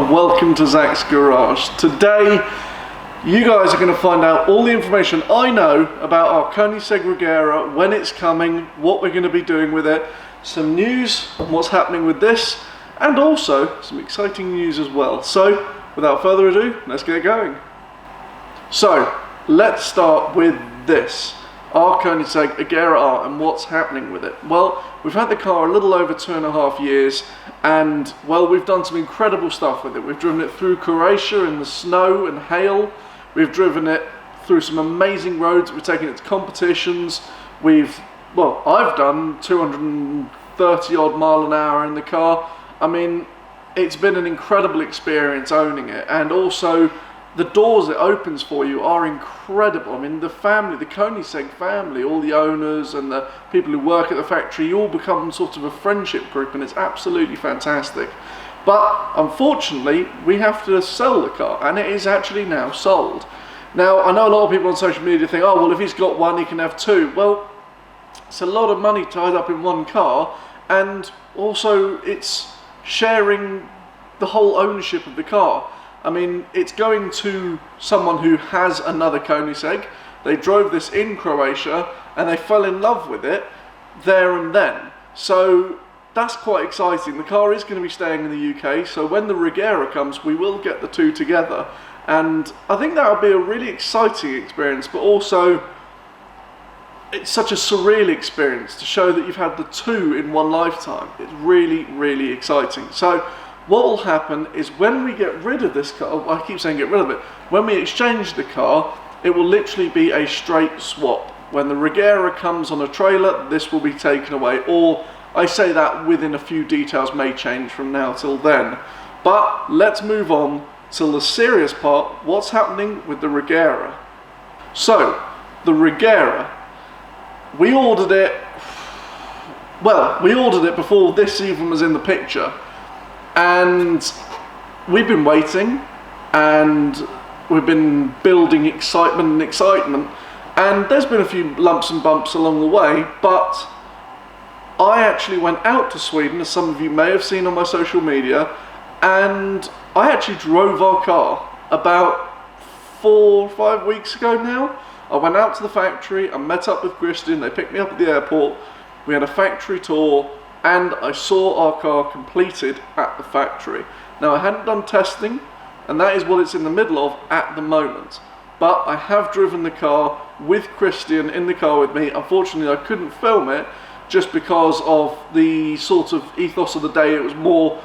and welcome to Zach's Garage. Today you guys are going to find out all the information I know about our Koenigsegg Agera, when it's coming, what we're going to be doing with it, some news on what's happening with this, and also some exciting news as well. So without further ado, let's get going. So let's start with this, our Koenigsegg Agera R and what's happening with it. Well, we've had the car a little over 2.5 years, and well, we've done some incredible stuff with it. We've driven it through Croatia in the snow and hail. We've driven it through some amazing roads. We've taken it to competitions. I've done 230 odd mile an hour in the car. I mean, it's been an incredible experience owning it, and also the doors it opens for you are incredible. I mean, the family, the Koenigsegg family, all the owners and the people who work at the factory, you all become sort of a friendship group, and it's absolutely fantastic. But unfortunately, we have to sell the car, and it is actually now sold. Now, I know a lot of people on social media think, oh, well, if he's got one, he can have two. Well, it's a lot of money tied up in one car, and also it's sharing the whole ownership of the car. I mean, it's going to someone who has another Koenigsegg. They drove this in Croatia and they fell in love with it there and then. So that's quite exciting. The car is going to be staying in the UK, so when the Regera comes, we will get the two together. And I think that will be a really exciting experience, but also it's such a surreal experience to show that you've had the two in one lifetime. It's really, really exciting. So what will happen is when we get rid of this car, I keep saying get rid of it, when we exchange the car, it will literally be a straight swap. When the Regera comes on a trailer, this will be taken away, or I say that within a few details may change from now till then. But let's move on to the serious part, what's happening with the Regera. So, the Regera, we ordered it before this even was in the picture. And we've been waiting, and we've been building excitement, and there's been a few lumps and bumps along the way, but I actually went out to Sweden, as some of you may have seen on my social media, and I actually drove our car about 4 or 5 weeks ago now. I went out to the factory, I met up with Christian, they picked me up at the airport, we had a factory tour, and I saw our car completed at the factory. Now, I hadn't done testing, and that is what it's in the middle of at the moment. But I have driven the car with Christian in the car with me. Unfortunately, I couldn't film it just because of the sort of ethos of the day. It was more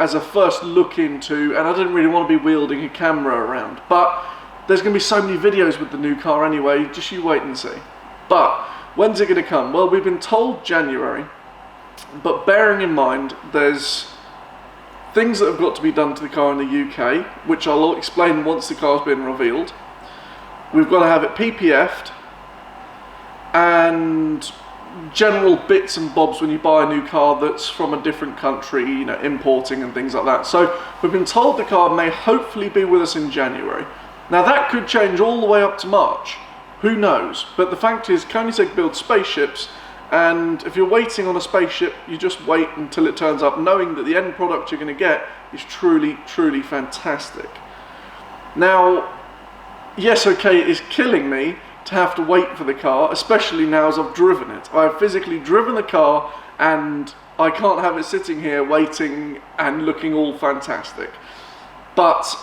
as a first look into, and I didn't really want to be wielding a camera around. But there's going to be so many videos with the new car anyway, just you wait and see. But when's it going to come? Well, we've been told January. But bearing in mind, there's things that have got to be done to the car in the UK, which I'll explain once the car's been revealed. We've got to have it PPF'd, and general bits and bobs when you buy a new car that's from a different country, you know, importing and things like that. So we've been told the car may hopefully be with us in January. Now that could change all the way up to March. Who knows? But the fact is, Koenigsegg builds spaceships, and if you're waiting on a spaceship, you just wait until it turns up, knowing that the end product you're going to get is truly, truly fantastic. Now, yes, okay, it is killing me to have to wait for the car, especially now as I've driven it. I've physically driven the car, and I can't have it sitting here waiting and looking all fantastic. But,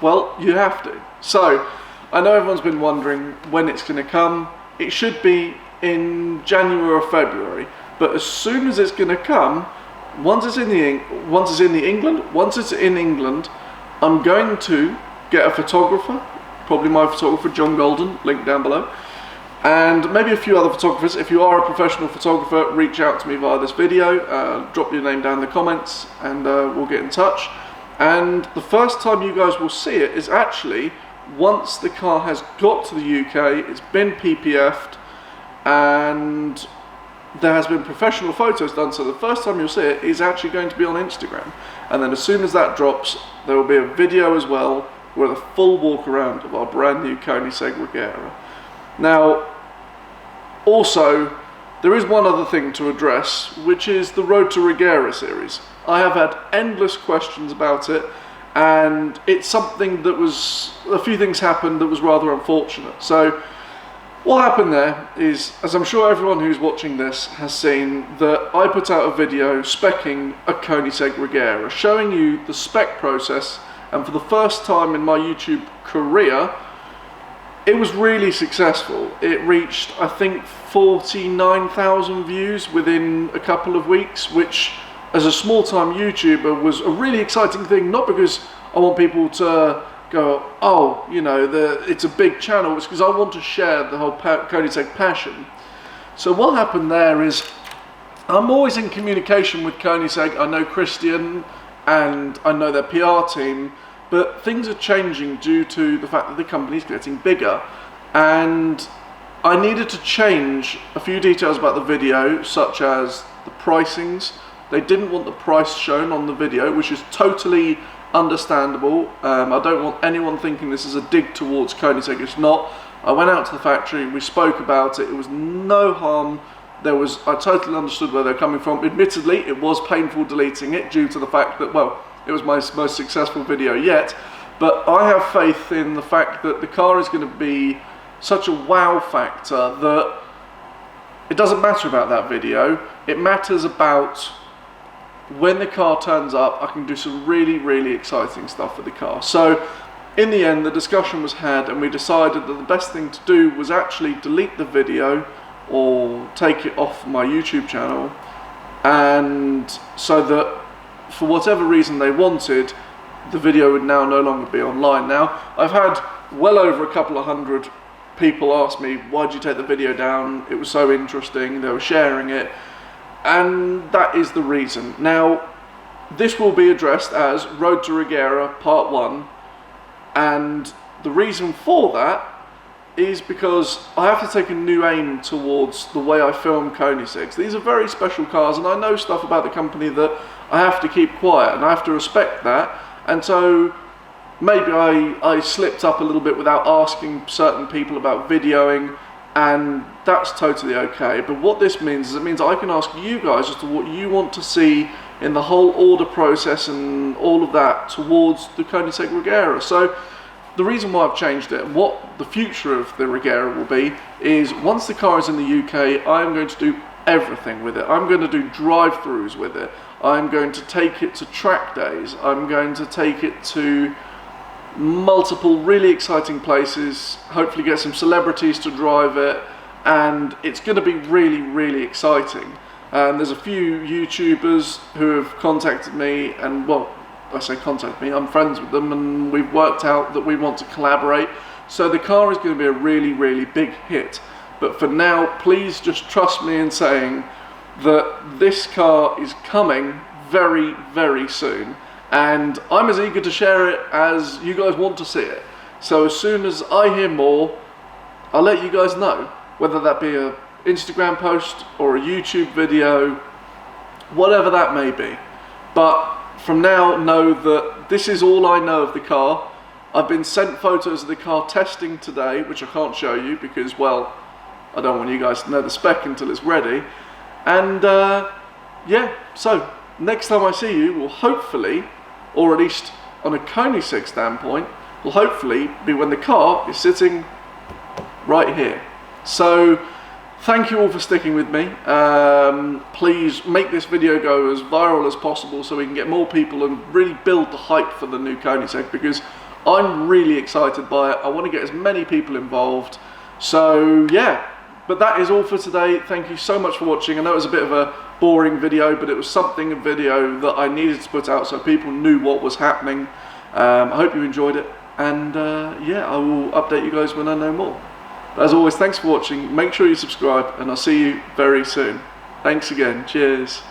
well, you have to. So, I know everyone's been wondering when it's going to come. It should be in January or February, but as soon as it's going to come, once it's in England, I'm going to get a photographer, probably my photographer John Golden, link down below, and maybe a few other photographers. If you are a professional photographer, reach out to me via this video, drop your name down in the comments, and we'll get in touch. And the first time you guys will see it is actually once the car has got to the UK, it's been PPF'd, and there has been professional photos done, so the first time you'll see it is actually going to be on Instagram. And then as soon as that drops, there will be a video as well with a full walk around of our brand new Koenigsegg Agera. Now, also, there is one other thing to address, which is the Road to Regera series. I have had endless questions about it, and it's something that a few things happened that was rather unfortunate. So what happened there is, as I'm sure everyone who's watching this has seen, that I put out a video speccing a Koenigsegg Agera, showing you the spec process, and for the first time in my YouTube career, it was really successful. It reached, I think, 49,000 views within a couple of weeks, which as a small-time YouTuber was a really exciting thing, not because I want people to go, oh, you know, it's a big channel, it's because I want to share the whole Koenigsegg passion. So what happened there is, I'm always in communication with Koenigsegg. I know Christian and I know their PR team, but things are changing due to the fact that the company's getting bigger, and I needed to change a few details about the video, such as the pricings. They didn't want the price shown on the video, which is totally understandable. I don't want anyone thinking this is a dig towards Koenigsegg. It's not. I went out to the factory, we spoke about it, it was no harm. I totally understood where they're coming from. Admittedly, it was painful deleting it due to the fact that, well, it was my most successful video yet, but I have faith in the fact that the car is going to be such a wow factor that it doesn't matter about that video. It matters about when the car turns up, I can do some really, really exciting stuff with the car. So in the end, the discussion was had, and we decided that the best thing to do was actually delete the video or take it off my YouTube channel, and so that for whatever reason they wanted, the video would now no longer be online. Now, I've had well over a couple of hundred people ask me, why did you take the video down? It was so interesting, they were sharing it, and that is the reason. Now, this will be addressed as Road to Regera Part 1, and the reason for that is because I have to take a new aim towards the way I film Koenigsegg's. These are very special cars, and I know stuff about the company that I have to keep quiet, and I have to respect that. And so maybe I slipped up a little bit without asking certain people about videoing, and that's totally okay. But what this means is, it means I can ask you guys as to what you want to see in the whole order process and all of that towards the Koenigsegg Agera. So the reason why I've changed it, and what the future of the Regera will be, is once the car is in the UK, I'm going to do everything with it. I'm going to do drive-throughs with it. I'm going to take it to track days. I'm going to take it to multiple really exciting places, hopefully get some celebrities to drive it, and it's going to be really, really exciting. And there's a few YouTubers who have contacted me, and well, I say contact me, I'm friends with them, and we've worked out that we want to collaborate. So the car is going to be a really, really big hit. But for now, please just trust me in saying that this car is coming very, very soon. And I'm as eager to share it as you guys want to see it. So as soon as I hear more, I'll let you guys know, whether that be an Instagram post or a YouTube video, whatever that may be. But from now, know that this is all I know of the car. I've been sent photos of the car testing today, which I can't show you because, well, I don't want you guys to know the spec until it's ready. And yeah, so next time I see you will hopefully, or at least on a Koenigsegg standpoint, will hopefully be when the car is sitting right here. So thank you all for sticking with me. Please make this video go as viral as possible so we can get more people and really build the hype for the new Koenigsegg, because I'm really excited by it. I want to get as many people involved. So yeah, but that is all for today. Thank you so much for watching. I know it was a bit of a boring video, but it was a video that I needed to put out so people knew what was happening. I hope you enjoyed it, and yeah, I will update you guys when I know more. But as always, thanks for watching. Make sure you subscribe, and I'll see you very soon. Thanks again. Cheers.